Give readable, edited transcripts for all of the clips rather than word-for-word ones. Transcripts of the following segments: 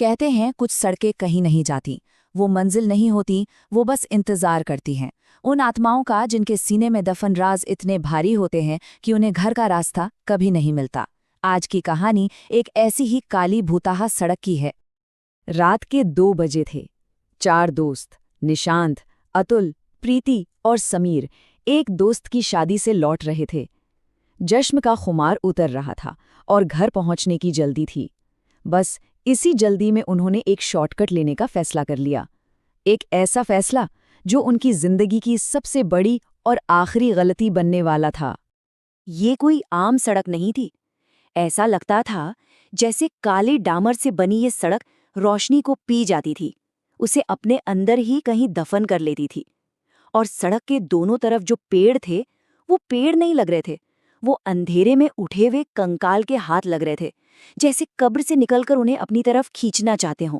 कहते हैं कुछ सड़कें कहीं नहीं जाती, वो मंजिल नहीं होती, वो बस इंतजार करती हैं उन आत्माओं का जिनके सीने में दफन राज इतने भारी होते हैं कि उन्हें घर का रास्ता कभी नहीं मिलता। आज की कहानी एक ऐसी ही काली भूताहा सड़क की है। रात के 2 बजे थे। 4 दोस्त निशांत, अतुल, प्रीति और समीर एक दोस्त की शादी से लौट रहे थे। जश्न का खुमार उतर रहा था और घर पहुंचने की जल्दी थी। बस इसी जल्दी में उन्होंने एक शॉर्टकट लेने का फैसला कर लिया। एक ऐसा फैसला जो उनकी जिंदगी की सबसे बड़ी और आखिरी गलती बनने वाला था। ये कोई आम सड़क नहीं थी। ऐसा लगता था जैसे काले डामर से बनी ये सड़क रोशनी को पी जाती थी, उसे अपने अंदर ही कहीं दफन कर लेती थी। और सड़क के दोनों तरफ जो पेड़ थे, वो पेड़ नहीं लग रहे थे, वो अंधेरे में उठे हुए कंकाल के हाथ लग रहे थे, जैसे कब्र से निकलकर उन्हें अपनी तरफ खींचना चाहते हों।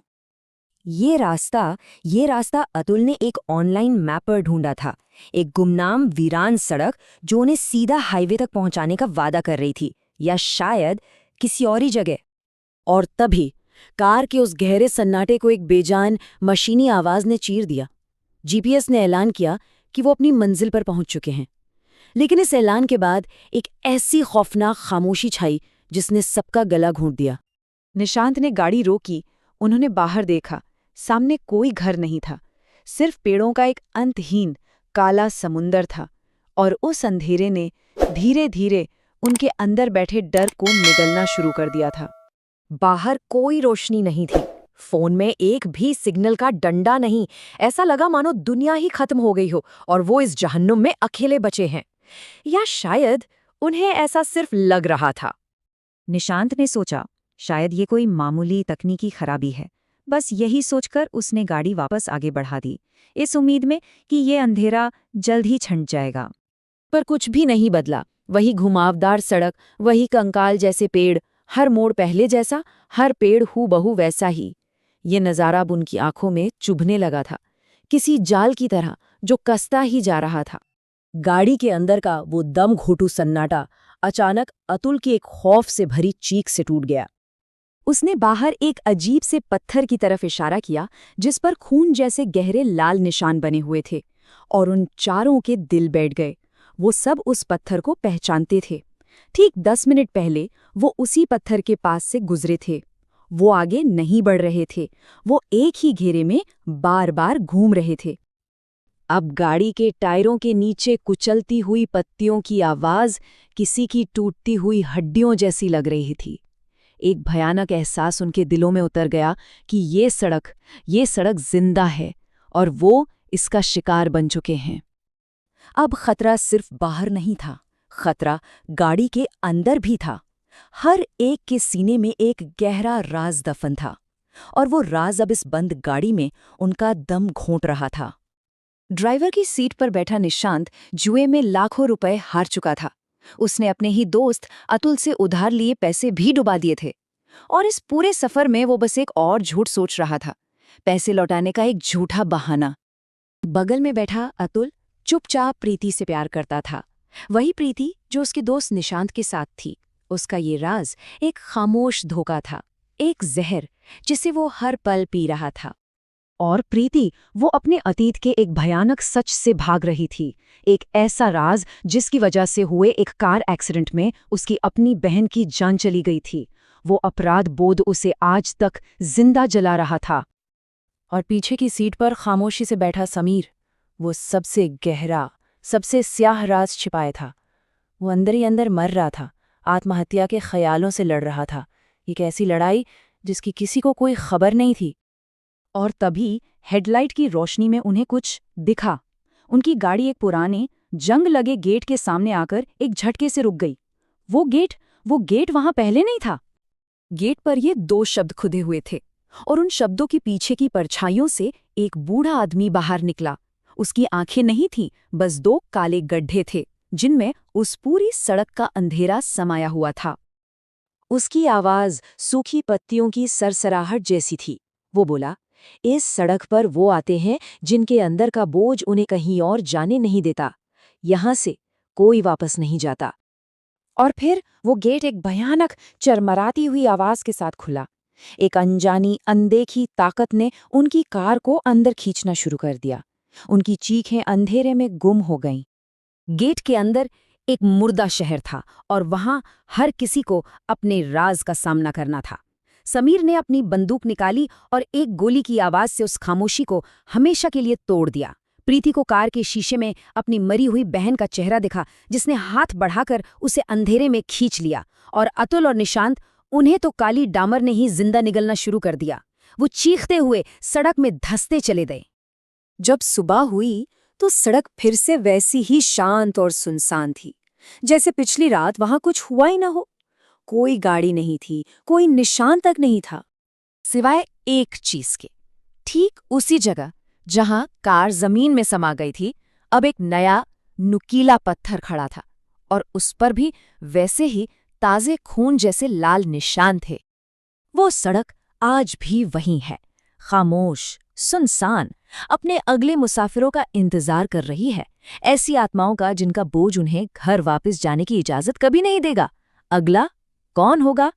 ये रास्ता अतुल ने एक ऑनलाइन मैप पर ढूंढा था। एक गुमनाम वीरान सड़क जो उन्हें सीधा हाईवे तक पहुंचाने का वादा कर रही थी, या शायद किसी और ही जगह। और तभी कार के उस गहरे सन्नाटे को एक बेजान मशीनी आवाज ने चीर दिया। जीपीएस ने ऐलान किया कि वो अपनी मंजिल पर पहुंच चुके हैं। लेकिन इस ऐलान के बाद एक ऐसी खौफनाक खामोशी छाई जिसने सबका गला घोंट दिया। निशांत ने गाड़ी रोकी। उन्होंने बाहर देखा। सामने कोई घर नहीं था, सिर्फ पेड़ों का एक अंतहीन काला समुंदर था। और उस अंधेरे ने धीरे धीरे उनके अंदर बैठे डर को निगलना शुरू कर दिया था। बाहर कोई रोशनी नहीं थी, फोन में एक भी सिग्नल का डंडा नहीं। ऐसा लगा मानो दुनिया ही खत्म हो गई हो और वो इस जहन्नुम में अकेले बचे हैं। या शायद उन्हें ऐसा सिर्फ लग रहा था। निशांत ने सोचा, शायद ये कोई मामूली तकनीकी खराबी है। बस यही सोचकर उसने गाड़ी वापस आगे बढ़ा दी, इस उम्मीद में कि ये अंधेरा जल्द ही छंट जाएगा। पर कुछ भी नहीं बदला। वही घुमावदार सड़क, वही कंकाल जैसे पेड़, हर मोड़ पहले जैसा, हर पेड़ हूबहू वैसा ही। ये नज़ारा अब उनकी आंखों में चुभने लगा था, किसी जाल की तरह जो कसता ही जा रहा था। गाड़ी के अंदर का वो दम घोटू सन्नाटा अचानक अतुल की एक खौफ से भरी चीख से टूट गया। उसने बाहर एक अजीब से पत्थर की तरफ इशारा किया जिस पर खून जैसे गहरे लाल निशान बने हुए थे, और उन चारों के दिल बैठ गए। वो सब उस पत्थर को पहचानते थे। ठीक 10 मिनट पहले वो उसी पत्थर के पास से गुजरे थे। वो आगे नहीं बढ़ रहे थे, वो एक ही घेरे में बार बार घूम रहे थे। अब गाड़ी के टायरों के नीचे कुचलती हुई पत्तियों की आवाज किसी की टूटती हुई हड्डियों जैसी लग रही थी। एक भयानक एहसास उनके दिलों में उतर गया कि ये सड़क जिंदा है और वो इसका शिकार बन चुके हैं। अब खतरा सिर्फ बाहर नहीं था, खतरा गाड़ी के अंदर भी था। हर एक के सीने में एक गहरा राज दफन था, और वो राज अब इस बंद गाड़ी में उनका दम घोंट रहा था। ड्राइवर की सीट पर बैठा निशांत जुए में लाखों रुपए हार चुका था। उसने अपने ही दोस्त अतुल से उधार लिए पैसे भी डुबा दिए थे, और इस पूरे सफर में वो बस एक और झूठ सोच रहा था, पैसे लौटाने का एक झूठा बहाना। बगल में बैठा अतुल चुपचाप प्रीति से प्यार करता था, वही प्रीति जो उसके दोस्त निशांत के साथ थी। उसका ये राज एक खामोश धोखा था, एक जहर जिसे वो हर पल पी रहा था। और प्रीति, वो अपने अतीत के एक भयानक सच से भाग रही थी। एक ऐसा राज जिसकी वजह से हुए एक कार एक्सीडेंट में उसकी अपनी बहन की जान चली गई थी। वो अपराध बोध उसे आज तक जिंदा जला रहा था। और पीछे की सीट पर खामोशी से बैठा समीर, वो सबसे गहरा, सबसे स्याह राज छिपाया था। वो अंदर ही अंदर मर रहा था, आत्महत्या के ख्यालों से लड़ रहा था। एक ऐसी लड़ाई जिसकी किसी को कोई खबर नहीं थी। और तभी हेडलाइट की रोशनी में उन्हें कुछ दिखा। उनकी गाड़ी एक पुराने जंग लगे गेट के सामने आकर एक झटके से रुक गई। वो गेट वहां पहले नहीं था। गेट पर ये 2 शब्द खुदे हुए थे, और उन शब्दों के पीछे की परछाइयों से एक बूढ़ा आदमी बाहर निकला। उसकी आंखें नहीं थीं, बस 2 काले गड्ढे थे जिनमें उस पूरी सड़क का अंधेरा समाया हुआ था। उसकी आवाज सूखी पत्तियों की सरसराहट जैसी थी। वो बोला, इस सड़क पर वो आते हैं जिनके अंदर का बोझ उन्हें कहीं और जाने नहीं देता। यहां से कोई वापस नहीं जाता। और फिर वो गेट एक भयानक चरमराती हुई आवाज के साथ खुला। एक अनजानी अनदेखी ताकत ने उनकी कार को अंदर खींचना शुरू कर दिया। उनकी चीखें अंधेरे में गुम हो गईं। गेट के अंदर एक मुर्दा शहर था और वहां हर किसी को अपने राज का सामना करना था। समीर ने अपनी बंदूक निकाली और एक गोली की आवाज से उस खामोशी को हमेशा के लिए तोड़ दिया। प्रीति को कार के शीशे में अपनी मरी हुई बहन का चेहरा दिखा, जिसने हाथ बढ़ाकर उसे अंधेरे में खींच लिया। और अतुल और निशांत, उन्हें तो काली डामर ने ही जिंदा निगलना शुरू कर दिया। वो चीखते हुए सड़क में धंसते चले गए। जब सुबह हुई तो सड़क फिर से वैसी ही शांत और सुनसान थी, जैसे पिछली रात वहां कुछ हुआ ही ना हो। कोई गाड़ी नहीं थी, कोई निशान तक नहीं था, सिवाय एक चीज के। ठीक उसी जगह जहां कार जमीन में समा गई थी, अब एक नया नुकीला पत्थर खड़ा था और उस पर भी वैसे ही ताजे खून जैसे लाल निशान थे। वो सड़क आज भी वहीं है, खामोश, सुनसान, अपने अगले मुसाफिरों का इंतजार कर रही है। ऐसी आत्माओं का जिनका बोझ उन्हें घर वापस जाने की इजाजत कभी नहीं देगा। अगला कौन होगा,